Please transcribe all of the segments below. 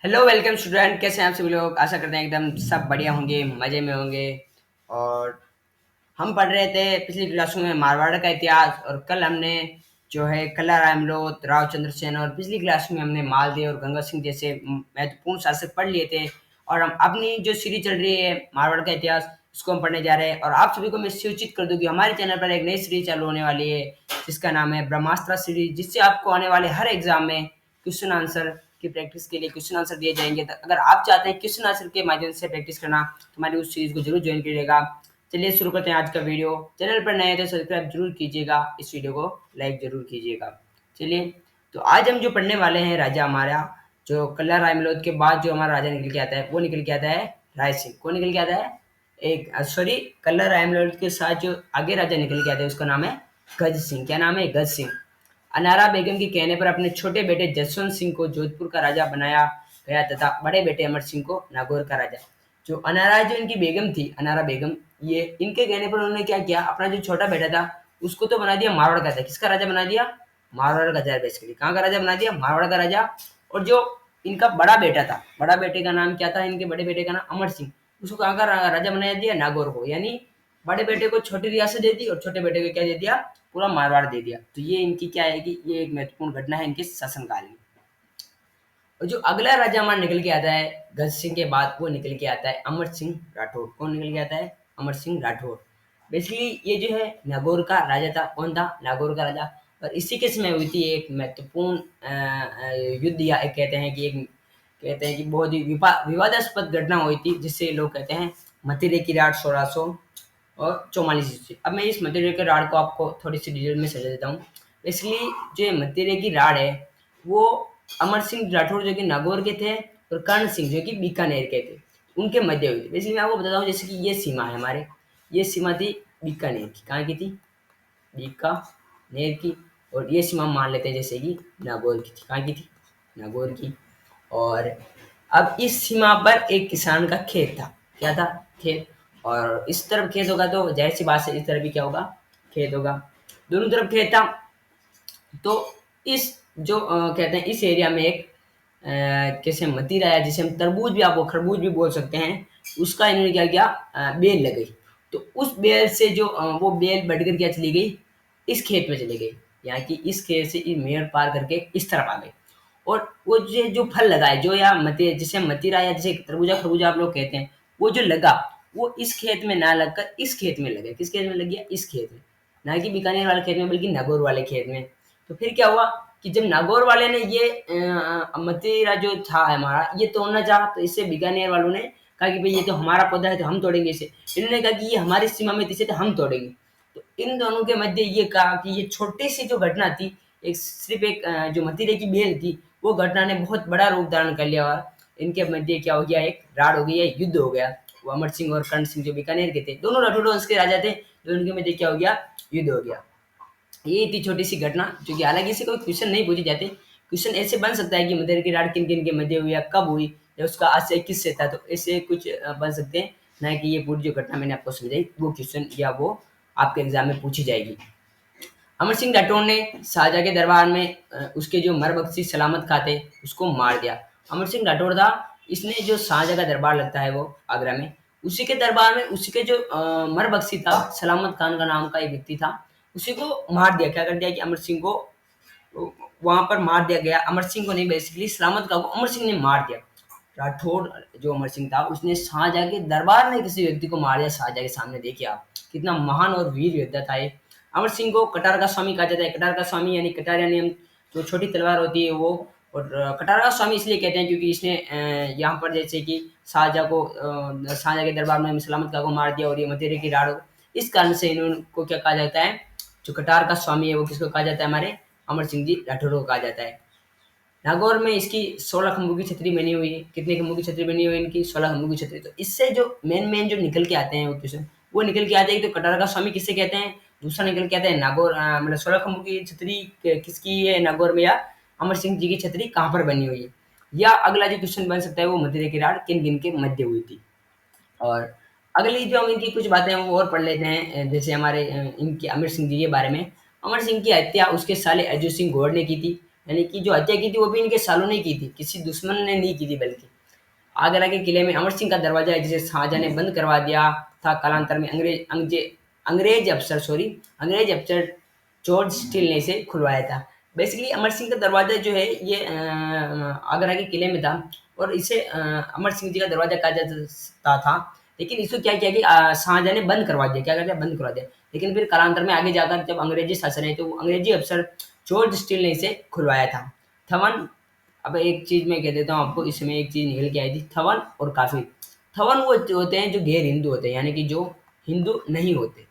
Hello welcome student, कैसे हैं आप सभी लोग। आशा करते हैं एकदम सब बढ़िया होंगे, मज़े में होंगे। और हम पढ़ रहे थे पिछली क्लासों में मारवाड़ का इतिहास, और कल हमने जो है कल्ला रामलोथ, राव चंद्र सेन, और पिछली क्लास में हमने मालदेव और गंगा सिंह जैसे महत्वपूर्ण शासक पढ़ लिए थे। और हम अपनी जो सीरीज चल रही है मारवाड़ का इतिहास, इसको हम पढ़ने जा रहे हैं। और आप सभी को मैं सूचित कर दूं कि हमारे चैनल पर एक नई सीरीज चालू होने वाली है, जिसका नाम है ब्रह्मास्त्र सीरीज, जिससे आपको आने वाले हर एग्जाम में क्वेश्चन आंसर की प्रैक्टिस के लिए क्वेश्चन आंसर दिए जाएंगे। तो अगर आप चाहते हैं क्वेश्चन आंसर के माध्यम से प्रैक्टिस करना, तो हमारी उस सीरीज को जरूर ज्वाइन करिएगा। चलिए शुरू करते हैं आज का वीडियो। चैनल पर नए हैं तो सब्सक्राइब जरूर कीजिएगा, इस वीडियो को लाइक जरूर कीजिएगा। चलिए, तो आज हम जो पढ़ने वाले हैं राजा हमारा, जो कल्ला रायमलोद के बाद जो हमारा राजा निकल के आता है, वो निकल के आता है राय सिंह। कौन निकल के आता है? एक सॉरी, कल्ला रायमलोद के साथ जो आगे राजा निकल के आता है उसका नाम है गज सिंह। क्या नाम है? गज सिंह। अनारा बेगम के कहने पर अपने छोटे बेटे जसवंत सिंह को जोधपुर का राजा बनाया गया तथा बड़े बेटे अमर सिंह को नागौर का राजा। जो अनारा, जो इनकी बेगम थी, अनारा बेगम, ये इनके कहने पर उन्होंने क्या किया, अपना जो छोटा बेटा था उसको तो बना दिया मारवाड़ का था। किसका राजा बना दिया? मारवाड़ का राजा। बेसिकली कहाँ का राजा बना दिया? मारवाड़ का राजा। और जो इनका बड़ा बेटा था, बड़ा बेटे का नाम क्या था? इनके बड़े बेटे का नाम अमर सिंह। उसको कहाँ का राजा बना दिया? नागौर को। यानी बड़े बेटे को छोटी रियासत दे दी और छोटे बेटे को क्या दे दिया? पूरा मारवाड़ दे दिया। तो ये इनकी क्या है कि ये एक महत्वपूर्ण घटना है इनके शासनकाल में। और जो अगला राजा हमारा निकल के आता है गज सिंह के बाद, वो निकल के आता है अमर सिंह राठौर। कौन निकल के आता है? अमर सिंह राठौर। बेसिकली ये जो है नागौर का राजा था। कौन था? नागौर का राजा। और इसी के समय हुई थी एक महत्वपूर्ण युद्ध, या एक कहते हैं कि बहुत ही विवादास्पद घटना हुई थी, जिससे लोग कहते हैं मथिरे की राठ 1644 ईस्वी। अब मैं इस मथिरे के राठ को आपको थोड़ी सी डिटेल में समझा देता हूँ। बेसिकली जो ये मथिरे की राठ है, वो अमर सिंह राठौर जो कि नागौर के थे, और कर्ण सिंह जो कि बीकानेर के थे, उनके मध्य हुई थी। बेसिकली मैं आपको बताता हूँ, जैसे कि ये सीमा है हमारे, ये सीमा थी बीकानेर की। कहाँ की थी? बीकानेर की। और ये सीमा मान लेते हैं जैसे कि नागौर की थी। कहाँ की थी? नागौर की। और अब इस सीमा पर एक किसान का खेत था। क्या था? खेत। और इस तरफ खेत होगा तो जाहिर सी बात है इस तरफ भी क्या होगा? खेत होगा। दोनों तरफ खेत था। तो इस जो कहते हैं इस एरिया में एक कैसे मतीरा है, जिसे हम तरबूज भी, आपको खरबूज भी बोल सकते हैं, उसका इन्होंने क्या किया? बेल लगाई। तो उस बेल से जो वो बेल बढ़कर क्या चली गई? इस खेत में चली गई। यहाँ की इस खेत से ये मेड़ पार करके इस तरफ आ गई। और वो जो फल लगा है, जो या मती, जिसे मतीरा या जिसे तरबूजा खरबूजा आप लोग कहते हैं, वो जो लगा, वो इस खेत में ना लगकर इस खेत में लगा। किस खेत में लग गया? इस खेत में। ना कि बीकानेर वाले खेत में, बल्कि नागौर वाले खेत में। तो फिर क्या हुआ कि जब नागौर वाले ने ये मतीरा जो था हमारा, ये तोड़ना चाहा, तो इससे बीकानेर वालों ने कहा कि भाई ये तो हमारा पौधा है, तो हम तोड़ेंगे इसे। इन्होंने कहा कि ये हमारी सीमा में थी, इसे तो हम तोड़ेंगे। तो इन दोनों के मध्य ये कहा कि ये छोटी सी जो घटना थी, एक सिर्फ एक जो मतीरे की बेल थी, वो घटना ने बहुत बड़ा रूप धारण कर लिया। और इनके मध्य क्या हो गया? एक राड़ हो गई, एक युद्ध हो गया। वो अमर सिंह और कर्ण सिंह जो बीकानेर के थे, दोनों राठौड़ वंश के राजा थे, तो उनके मध्य क्या हो गया? युद्ध हो गया। ये थी छोटी सी घटना, जो कि हालांकि इसे कोई क्वेश्चन नहीं पूछे जाते। क्वेश्चन ऐसे बन सकता है कि मदर की राड किन किन के मध्य हुई, या कब हुई, या उसका आज से किससे था, तो ऐसे कुछ बन सकते हैं। ना कि ये पूरी जो घटना मैंने आपको समझाई वो क्वेश्चन या वो आपके एग्जाम में पूछी जाएगी। अमर सिंह राठौर ने शाहजहाँ के दरबार में उसके जो मरबख्शी सलामत खां थे उसको मार दिया। अमर सिंह राठौर था, इसने जो शाहजहाँ का दरबार लगता है वो आगरा में, उसी के दरबार में उसी के जो मरबख्शी था, सलामत खान का नाम का एक व्यक्ति था, उसी को मार दिया। क्या कर दिया कि अमर सिंह को वहां पर मार दिया गया। अमर सिंह को नहीं, बेसिकली सलामत खां को अमर सिंह ने मार दिया। राठौर जो अमर सिंह था, उसने शाहजहाँ के दरबार में किसी व्यक्ति को मार दिया शाहजहाँ के सामने। देखिए आप, कितना महान और वीर योद्धा था ये। अमर सिंह को कटार का स्वामी कहा जाता है। कटार का स्वामी यानी कटार यानी हम जो छोटी तलवार होती है वो। और कटार का स्वामी इसलिए कहते हैं क्योंकि इसने यहाँ पर जैसे कि शाहजहाँ के दरबार में सलामत खां को मार दिया, और ये मथुरे की राड़, इस कारण से इनको क्या कहा जाता है? जो कटार का स्वामी है वो किसको कहा जाता है? हमारे अमर सिंह जी राठौर को कहा जाता है। नागौर में इसकी 16 खंभों की छतरी बनी हुई है। कितने खंभों की छतरी बनी हुई है इनकी? 16 खंभों की छतरी। तो इससे जो मेन जो निकल के आते हैं वो क्वेश्चन, वो निकल के आते हैं। तो कटार का स्वामी किसे कहते हैं? दूसरा निकल के आता है नागौर, मतलब 16 खंभों की छतरी किसकी है नागौर में, या अमर सिंह जी की छतरी कहाँ पर बनी हुई है। या अगला जो क्वेश्चन बन सकता है वो मदिरे की राड किन किन के मध्य हुई थी। और अगली जो हम इनकी कुछ बातें हैं वो और पढ़ लेते हैं। जैसे हमारे इनके अमर सिंह जी के बारे में। अमर सिंह की हत्या उसके साले अर्जुन सिंह गौड़ ने की थी। यानी कि जो हत्या की थी वो भी इनके सालों ने की थी, किसी दुश्मन ने नहीं की थी, बल्कि आगरा के किले में अमर सिंह का दरवाजा है जिसे शाहजहां ने बंद करवा दिया था। कालांतर में अंग्रेज अफसर जॉर्ज स्टील ने इसे खुलवाया था। बेसिकली अमर सिंह का दरवाजा जो है ये आगरा के किले में था, और इसे अमर सिंह जी का दरवाजा कहा जाता था। लेकिन इसको क्या किया कि शाहजहां ने बंद करवा दिया, क्या कर दिया, बंद करवा दिया। लेकिन फिर कालांतर में आगे जाकर जब अंग्रेजी शासन है तो अंग्रेजी अफसर जॉर्ज स्टील ने इसे खुलवाया था। थवन, अब एक चीज मैं कह देता हूँ आपको, इसमें एक चीज निकल के आई थी, थवन और काफिर। थवन वो होते हैं जो गैर हिंदू होते हैं, यानी कि जो हिंदू नहीं होते।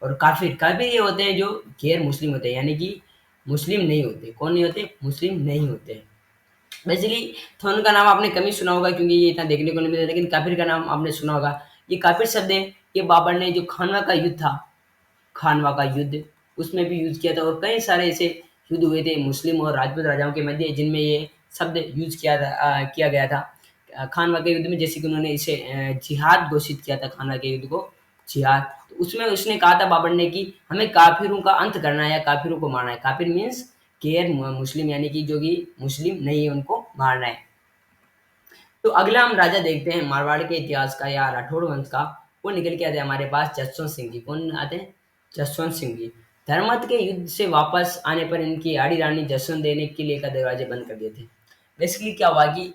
और काफिर काफिर ये होते हैं जो गैर मुस्लिम होते हैं, यानी कि मुस्लिम नहीं होते। कौन नहीं होते, मुस्लिम नहीं होते। बेसिकली थोन का नाम आपने कम ही सुना होगा क्योंकि ये इतना देखने को नहीं मिलता, लेकिन काफिर का नाम आपने सुना होगा। ये काफिर शब्द है, ये बाबर ने जो खानवा का युद्ध था, खानवा का युद्ध, उसमें भी यूज किया था। और कई सारे ऐसे युद्ध हुए थे मुस्लिम और राजपूत राजाओं के मध्य जिनमें ये शब्द यूज किया गया था। खानवा के युद्ध में जैसे कि उन्होंने इसे जिहाद घोषित किया था, खानवा के युद्ध को जिहाद। तो उसमें उसने कहा था बाबर ने कि हमें काफिरों का अंत करना है या काफिरों को मारना है। काफिर मीन्स गैर मुस्लिम, यानी कि जो कि मुस्लिम नहीं है उनको मारना है। तो अगला हम राजा देखते हैं मारवाड़ के इतिहास का या राठौड़ वंश का। वो निकल के आते हैं हमारे पास जसवंत सिंह जी। कौन आते हैं, जसवंत सिंह जी। धर्मत के युद्ध से वापस आने पर इनकी आड़ी रानी जसवंत देने के लिए का दरवाजे बंद कर दिए थे। बेसिकली क्या हुआ कि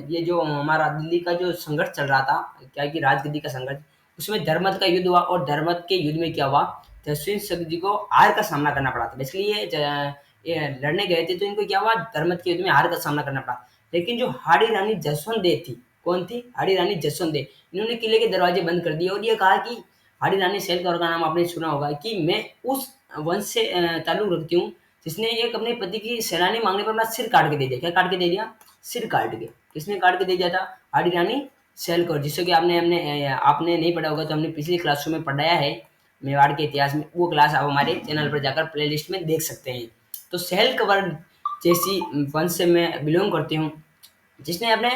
ये जो हमारा दिल्ली का जो संघर्ष चल रहा था, क्या कि राजगद्दी का संघर्ष, उसमें धर्मत का युद्ध हुआ। और धर्मत के युद्ध में क्या हुआ, जसवंत सिंह जी को हार का सामना करना पड़ा था। बेसिकली ये लड़ने गए थे तो इनको क्या हुआ, धर्मत के युद्ध में हार का सामना करना पड़ा। लेकिन जो हाड़ी रानी जसवंत दे थी, कौन थी, हाड़ी रानी जसवंत दे, इन्होंने किले के दरवाजे बंद कर दिए और ये कहा कि हाड़ी रानी सेलकौर का नाम आपने सुना होगा कि मैं उस वंश से ताल्लुक रखती हूँ जिसने एक अपने पति की सैलानी मांगने पर अपना सिर काट के दे दिया। क्या काट के दे दिया, सिर काट के। किसने काट के दे दिया था, हाड़ी रानी सेलकौर, जिससे कि आपने हमने आपने नहीं पढ़ा होगा तो हमने पिछली क्लासों में पढ़ाया है मेवाड़ के इतिहास में। वो क्लास आप हमारे चैनल पर जाकर प्लेलिस्ट में देख सकते हैं। तो सेलकौर जैसी वंश से मैं बिलोंग करती हूँ, जिसने अपने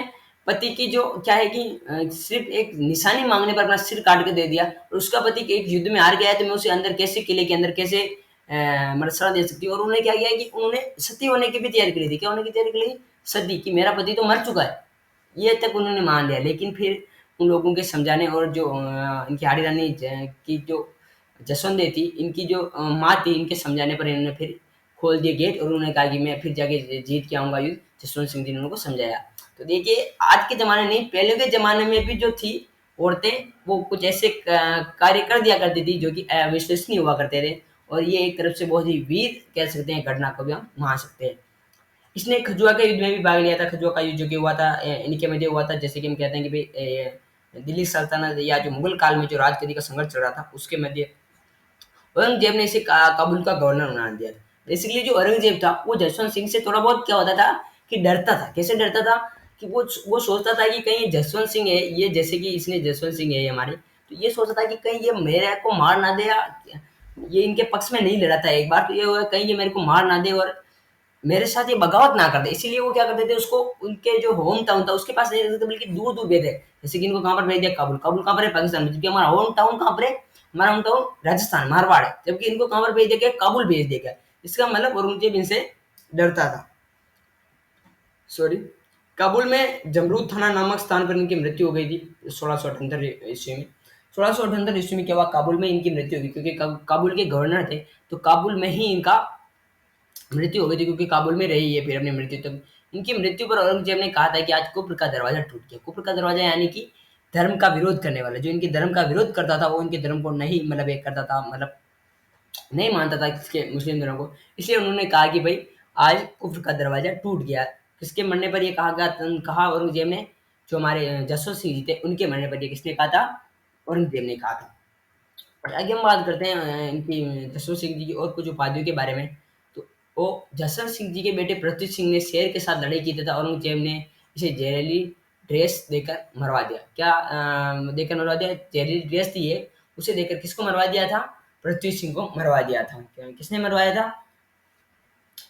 पति की जो क्या है कि सिर्फ एक निशानी मांगने पर अपना सिर काट के दे दिया। और उसका पति एक युद्ध में हार गया है तो मैं उसे अंदर कैसे, किले के अंदर कैसे मतलब सड़ा दे सकती हूँ। और उन्होंने क्या किया कि उन्होंने सती होने की भी तैयारी करी थी। क्या होने की तैयारी करी, सती, कि मेरा पति तो मर चुका है, ये तक उन्होंने मान लिया। लेकिन फिर उन लोगों के समझाने और जो इनकी हाड़ी रानी की जो जसवंत थी, इनकी जो माँ थी, इनके समझाने पर इन्होंने फिर खोल दिए गेट और उन्होंने कहा कि मैं फिर जाके जीत के आऊंगा युद्ध। जसवंत सिंह जी ने उनको समझाया। तो देखिए आज के ज़माने नहीं, पहले के ज़माने में भी जो थी औरतें, वो कुछ ऐसे कार्य कर दिया करती थी जो कि अविश्वसनीय हुआ करते थे। और ये एक तरफ से बहुत ही वीर कह सकते हैं घटना को भी हम मान सकते हैं। इसने खजुआ के युद्ध में भी भाग लिया था। खजुआ का युद्ध जो कि हुआ था इनके मध्य हुआ था। जैसे कि हम कहते हैं कि भाई दिल्ली सल्तनत या जो मुगल काल में जो राजगद्दी का संघर्ष चल रहा था उसके मध्य औरंगजेब ने इसे काबुल का गवर्नर बना दिया था। बेसिकली जो औरंगजेब था वो जसवंत सिंह से थोड़ा बहुत क्या होता था कि डरता था। कैसे डरता था कि वो सोचता था कि कहीं जसवंत सिंह है ये, जैसे कि इसने जसवंत सिंह है ये हमारे, तो ये सोचता था कि कहीं ये मेरे को मार ना दे, या ये इनके पक्ष में नहीं लड़ा था एक बार, तो ये हुआ कहीं ये मेरे को मार ना दे और मेरे साथ ये बगावत ना कर दे। इसीलिए वो क्या करते थे, उसको उनके जो होम टाउन था उसके पास नहीं रखते थे, बल्कि दूर दूर भेजे। जैसे कि इनको कहाँ पर भेज दिया, काबुल। काबुल कहाँ पर है, पाकिस्तान में। जबकि हमारा होम टाउन कहाँ पर है, हमारा होम टाउन राजस्थान मारवाड़ है। जबकि इनको कहाँ पर भेज दिया गया, काबुल भेज दिया गया। इसका मतलब औरंगजेब इनसे डरता था। सॉरी, काबुल में जमरूद थाना नामक स्थान पर इनकी मृत्यु हो गई थी 1678 ईस्वी में। 1678 ईस्वी में क्या हुआ, काबुल में इनकी मृत्यु हो गई क्योंकि काबुल के गवर्नर थे, तो काबुल में ही इनका मृत्यु हो गई थी, क्योंकि काबुल में रही है फिर अपनी मृत्यु तक। इनकी मृत्यु पर औरंगजेब ने कहा था कि आज कुफ्र का दरवाजा टूट गया। कुफ्र का दरवाजा यानी कि धर्म का विरोध करने वाला, जो इनके धर्म का विरोध करता था, वो इनके धर्म को नहीं मतलब एक करता था, मतलब नहीं मानता था किसके, मुस्लिम धर्म को। इसलिए उन्होंने कहा कि भाई आज कुफ्र का दरवाजा टूट गया। किसके मरने पर ये कहा गया, कहा औरंगजेब ने, जो हमारे जसवंत सिंह जी थे उनके मरने पर ये किसने कहा था, औरंगजेब ने कहा था। और आगे हम बात करते हैं इनकी जसवंत सिंह जी की और कुछ उपाधियों के बारे में। तो वो जसवंत सिंह जी के बेटे पृथ्वी सिंह ने शेर के साथ लड़ाई की तथा औरंगजेब ने इसे जहरीली ड्रेस देकर मरवा दिया। क्या देकर मरवा दिया, जहरीली ड्रेस थी ये, उसे देकर किसको मरवा दिया था, पृथ्वी सिंह को मरवा दिया था। किसने मरवाया था,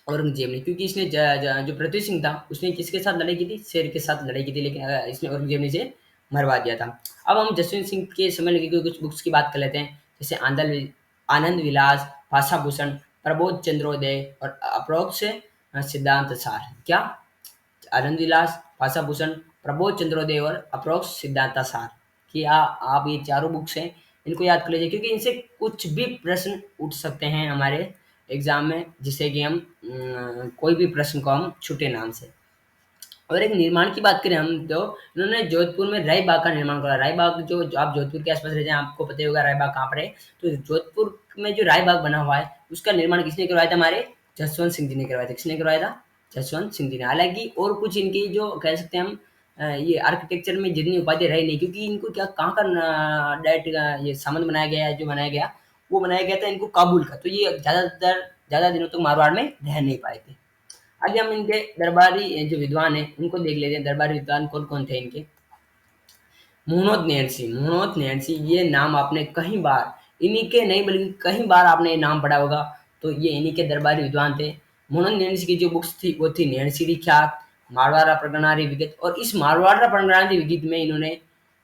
औरंगजेब ने। क्योंकि इसने जो पृथ्वी सिंह था उसने किसके साथ लड़ाई की थी, शेर के साथ लड़ाई की थी, लेकिन इसने औरंगजेब ने इसे मरवा दिया था। अब हम जसवंत सिंह के समय लगी हुई कुछ बुक्स की बात कर लेते हैं, जैसे आनंद विलास, भाषा भूषण, प्रबोध चंद्रोदय और अप्रोक्ष सिद्धांत सार। क्या? आनंद विलास, भाषाभूषण, प्रबोध चंद्रोदय और अप्रोक्ष सिद्धांत सार। कि आप ये चारों बुक्स हैं, इनको याद कर लीजिए, क्योंकि इनसे कुछ भी प्रश्न उठ सकते हैं हमारे एग्जाम में, जिससे कि हम कोई भी प्रश्न को हम छूटे नाम से। और एक निर्माण की बात करें हम, तो इन्होंने जोधपुर में राय बाग का निर्माण करा। राय बाग जो आप जोधपुर के आसपास रहते हैं, आपको पता ही होगा राय बाग कहाँ पर है। तो जोधपुर में जो राय बाग बना हुआ है, उसका निर्माण किसने करवाया था? हमारे जसवंत सिंह जी ने करवाया था। किसने करवाया था? जसवंत सिंह जी ने। हालांकि और कुछ इनकी जो कह सकते हैं हम, ये आर्किटेक्चर में जितनी उपाधि रही नहीं, क्योंकि इनको क्या कहाँ का डायरेक्ट ये संबंध बनाया गया है, जो बनाया गया वो बनाया गया था इनको काबुल का। तो ये ज्यादा दिनों तक मारवाड़ में रह नहीं पाए थे। आगे हम इनके दरबारी जो विद्वान हैं उनको देख लेते हैं। दरबारी विद्वान कौन कौन थे इनके? मुहम्मद नैन्सी। मुहम्मद नैन्सी, ये नाम आपने कहीं बार, इन्हीं के नहीं बल्कि कहीं बार आपने ये नाम पढ़ा होगा। तो ये इन्हीं के दरबारी विद्वान थे। मुहम्मद नैन्सी की जो बुक्स थी वो थी नैन्सी ख्यात, मारवाड़ा प्रगणारी विगत। और इस मारवाड़ा प्रगणारी विगत में इन्होंने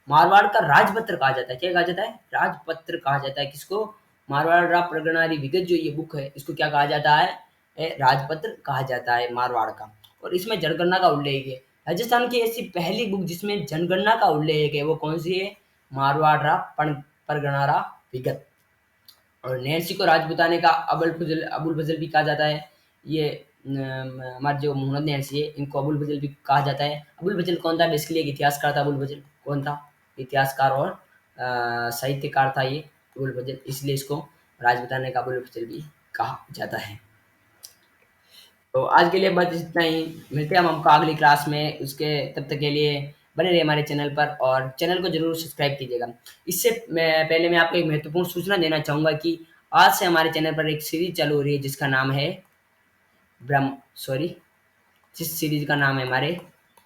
मारवाड़ का राजपत्र कहा जाता है। क्या कहा जाता है? राजपत्र कहा जाता है किसको? मारवाड़ा प्रगणारी विगत जो ये बुक है, इसको क्या कहा जाता है? राजपत्र कहा जाता है मारवाड़ का। और इसमें जनगणना का उल्लेख है। राजस्थान की ऐसी पहली बुक जिसमें जनगणना का उल्लेख है, वो कौन सी है? मारवाड़ा परगणारा विगत। और नैन्सी को राजपूताने का अबुल फजल भी कहा जाता है। ये हमारे जो मोहम्मद नैन्सी है, इनको अबुल फजल भी कहा जाता है। अबुल फजल कौन था? बेसिकली एक इतिहासकार था। अबुल फजल कौन था? इतिहासकार और साहित्यकार था ये अबुल फजल, इसलिए इसको राजपूताने का अबुल फजल भी कहा जाता है। तो आज के लिए बस इतना ही। मिलते हैं हम आपको अगली क्लास में। उसके तब तक के लिए बने रहिए हमारे चैनल पर, और चैनल को जरूर सब्सक्राइब कीजिएगा। इससे पहले मैं आपको एक महत्वपूर्ण सूचना देना चाहूँगा कि आज से हमारे चैनल पर एक सीरीज चालू हो रही है जिसका नाम है जिस सीरीज का नाम है हमारे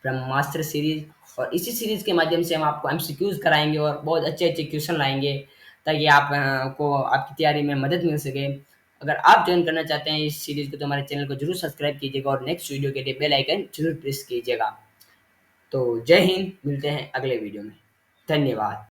ब्रह्मास्त्र सीरीज। और इसी सीरीज के माध्यम से हम आपको एमसीक्यूज कराएंगे और बहुत अच्छे अच्छे क्वेश्चन लाएंगे, ताकि आप को आपकी तैयारी में मदद मिल सके। अगर आप ज्वाइन करना चाहते हैं इस सीरीज को, तो हमारे चैनल को जरूर सब्सक्राइब कीजिएगा और नेक्स्ट वीडियो के लिए बेल आइकन जरूर प्रेस कीजिएगा। तो जय हिंद, मिलते हैं अगले वीडियो में। धन्यवाद।